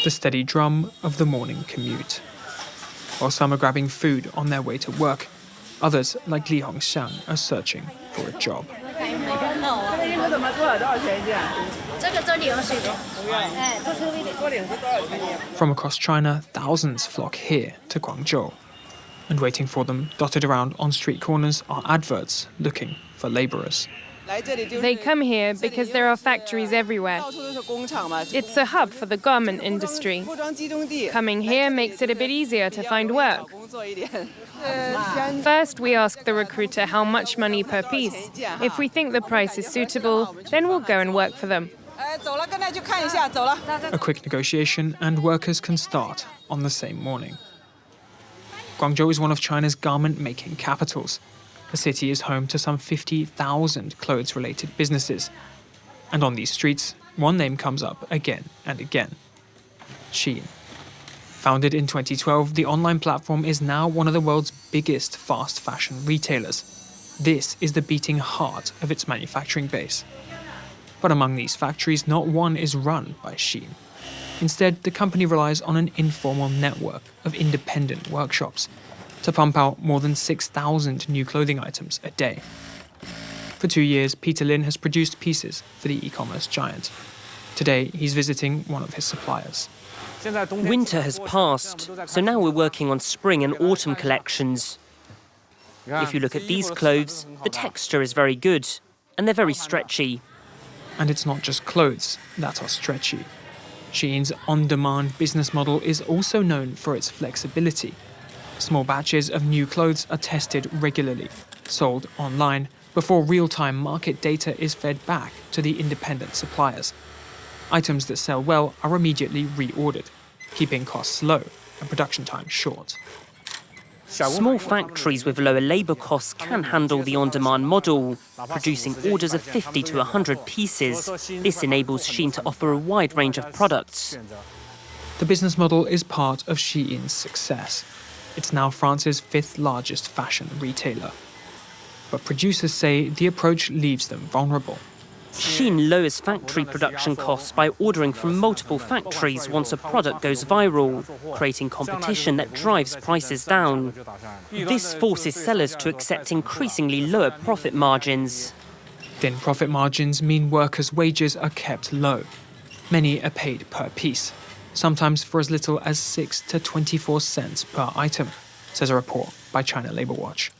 the steady drum of the morning commute. While some are grabbing food on their way to work, others, like Li Hongxiang, are searching for a job. From across China, thousands flock here to Guangzhou. And waiting for them, dotted around on street corners, are adverts looking for labourers. They come here because there are factories everywhere. It's a hub for the garment industry. Coming here makes it a bit easier to find work. First, we ask the recruiter how much money per piece. If we think the price is suitable, then we'll go and work for them. A quick negotiation and workers can start on the same morning. Guangzhou is one of China's garment-making capitals. The city is home to some 50,000 clothes-related businesses. And on these streets, one name comes up again and again: Shein. Founded in 2012, the online platform is now one of the world's biggest fast fashion retailers. This is the beating heart of its manufacturing base. But among these factories, not one is run by Shein. Instead, the company relies on an informal network of independent workshops to pump out more than 6,000 new clothing items a day. For 2 years, Peter Lin has produced pieces for the e-commerce giant. Today, he's visiting one of his suppliers. Winter has passed, so now we're working on spring and autumn collections. If you look at these clothes, the texture is very good, and they're very stretchy. And it's not just clothes that are stretchy. Shein's on-demand business model is also known for its flexibility. Small batches of new clothes are tested regularly, sold online, before real-time market data is fed back to the independent suppliers. Items that sell well are immediately reordered, keeping costs low and production time short. Small factories with lower labour costs can handle the on-demand model, producing orders of 50 to 100 pieces. This enables Shein to offer a wide range of products. The business model is part of Shein's success. It's now France's 5th largest fashion retailer. But producers say the approach leaves them vulnerable. Shein lowers factory production costs by ordering from multiple factories once a product goes viral, creating competition that drives prices down. This forces sellers to accept increasingly lower profit margins. Thin profit margins mean workers' wages are kept low. Many are paid per piece, sometimes for as little as 6 to 24 cents per item, says a report by China Labour Watch.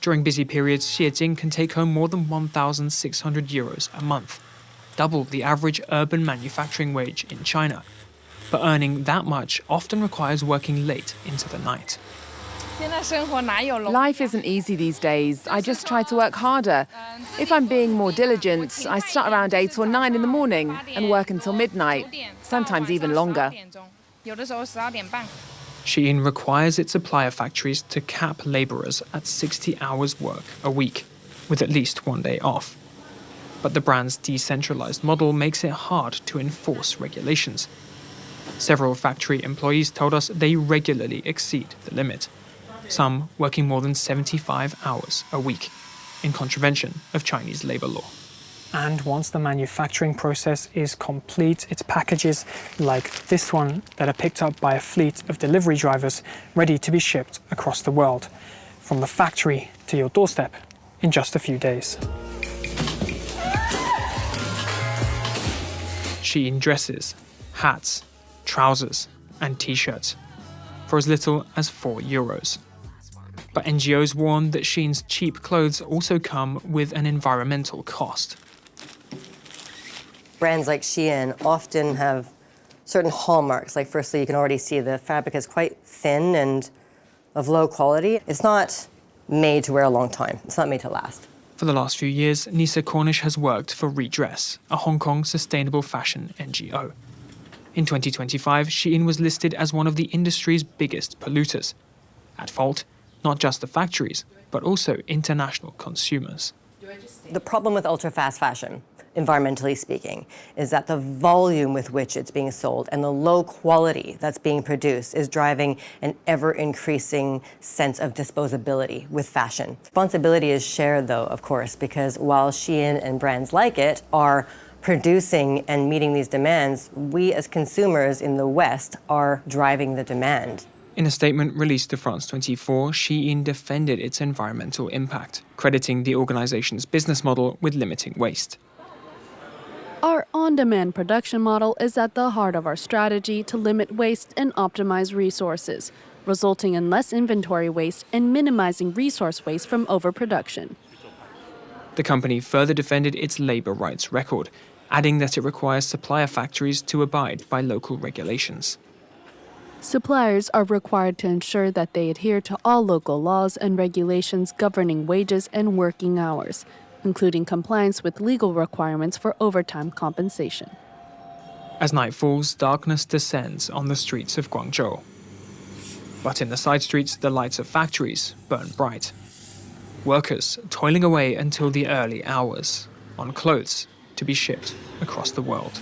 During busy periods, Xie can take home more than 1,600 euros a month, double the average urban manufacturing wage in China. But earning that much often requires working late into the night. Life isn't easy these days. I just try to work harder. If I'm being more diligent, I start around 8 or 9 in the morning and work until midnight, sometimes even longer. Shein requires its supplier factories to cap labourers at 60 hours work a week, with at least one day off. But the brand's decentralised model makes it hard to enforce regulations. Several factory employees told us they regularly exceed the limit, some working more than 75 hours a week, in contravention of Chinese labour law. And once the manufacturing process is complete, it's packages like this one that are picked up by a fleet of delivery drivers ready to be shipped across the world, from the factory to your doorstep in just a few days. Shein dresses, hats, trousers and t-shirts for as little as €4. But NGOs warn that Shein's cheap clothes also come with an environmental cost. Brands like Shein often have certain hallmarks. Like, firstly, you can already see the fabric is quite thin and of low quality. It's not made to wear a long time. It's not made to last. For the last few years, Nisa Cornish has worked for Redress, a Hong Kong sustainable fashion NGO. In 2025, Shein was listed as one of the industry's biggest polluters. At fault, not just the factories, but also international consumers. The problem with ultra-fast fashion, environmentally speaking, is that the volume with which it's being sold and the low quality that's being produced is driving an ever-increasing sense of disposability with fashion. Responsibility is shared, though, of course, because while Shein and brands like it are producing and meeting these demands, we as consumers in the West are driving the demand. In a statement released to France 24, Shein defended its environmental impact, crediting the organization's business model with limiting waste. Our on-demand production model is at the heart of our strategy to limit waste and optimize resources, resulting in less inventory waste and minimizing resource waste from overproduction. The company further defended its labor rights record, adding that it requires supplier factories to abide by local regulations. Suppliers are required to ensure that they adhere to all local laws and regulations governing wages and working hours, including compliance with legal requirements for overtime compensation. As night falls, darkness descends on the streets of Guangzhou. But in the side streets, the lights of factories burn bright. Workers toiling away until the early hours on clothes to be shipped across the world.